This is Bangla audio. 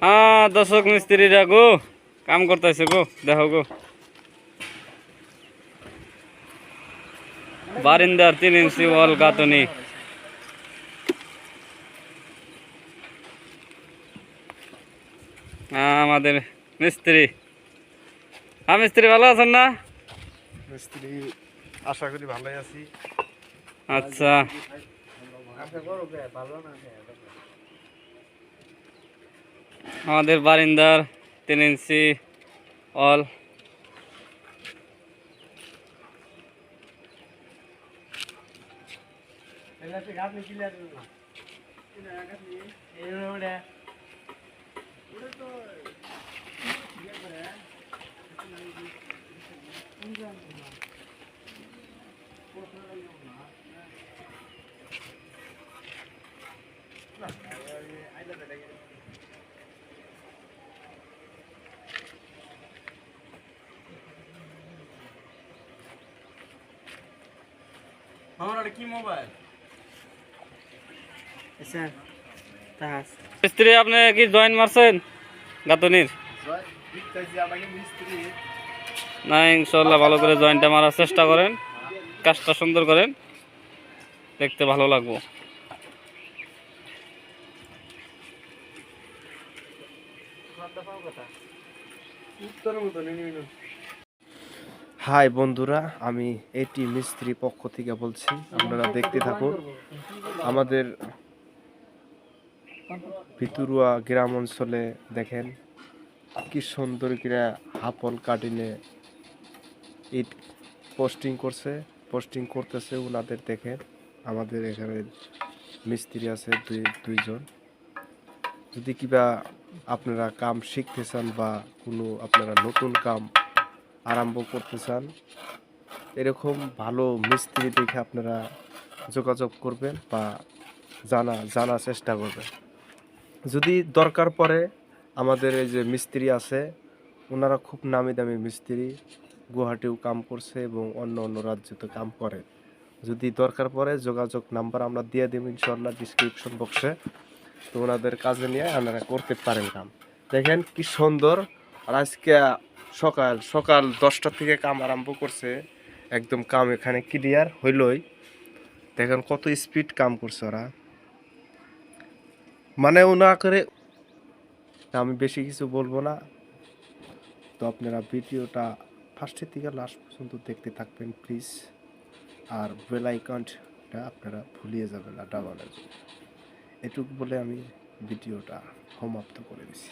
হ্যাঁ দর্শক মিস্ত্রিরা গো কাম করতেছে গো, দেখো গো বারিন্দার 3 ইঞ্চি ওয়াল গাঁথনি। আমাদের মিস্ত্রি, হ্যাঁ মিস্ত্রি ভালো আছেন না? মিস্ত্রি আশা করি ভালোই আছি। আচ্ছা আমাদের বারিন্দার 3 ইঞ্চি ওয়াল কি মোবাইল মিস্ত্রি আপনি কি জয়েন মারছেন গাঁথনির? না ইনশাল্লাহ ভালো করে জয়েন্টটা মারার চেষ্টা করেন, কাজটা সুন্দর করেন, দেখতে ভালো লাগবো। হাই বন্ধুরা, আমি এটি মিস্ত্রি পক্ষ থেকে বলছি, আপনারা দেখতে থাকুন। আমাদের ভিতরুয়া গ্রাম অঞ্চলে দেখেন কি সুন্দর করে হাফল কাটিনে ইট পোস্টিং করতেছে ওনাদের। দেখেন আমাদের এখানে মিস্ত্রি আছে দুইজন। যদি কিবা আপনারা কাম শিখতে চান বা কোনো আপনারা নতুন কাম আরম্ভ করতে চান, এরকম ভালো মিস্ত্রি দেখে আপনারা যোগাযোগ করবেন বা জানার চেষ্টা করবেন। যদি দরকার পড়ে, আমাদের এই যে মিস্ত্রি আছে ওনারা খুব নামি দামি মিস্ত্রি, গুয়াহাটিও কাম করছে এবং অন্য অন্য রাজ্যতে কাম করে। যদি দরকার পড়ে যোগাযোগ নাম্বার আমরা দিয়ে দেব ইনশাল্লাহ ডিসক্রিপশন বক্সে। তো ওনাদের কাজে নিয়ে আপনারা করতে পারেন কাম। দেখেন কি সুন্দর। আর আজকে সকাল 10টা থেকে কাম আরম্ভ করছে, একদম কাম এখানে ক্লিয়ার হইলই। দেখেন কত স্পিড কাম করছে ওরা, মানে ওনা করে। আমি বেশি কিছু বলবো না, তো আপনারা ভিডিওটা ফার্স্টের থেকে লাস্ট পর্যন্ত দেখতে থাকবেন প্লিজ। আর বেল আইকনটা আপনারা ভুলিয়ে যাবেন না দাবানোর জন্য। এটুকু বলে আমি ভিডিওটা সমাপ্ত করে দিচ্ছি।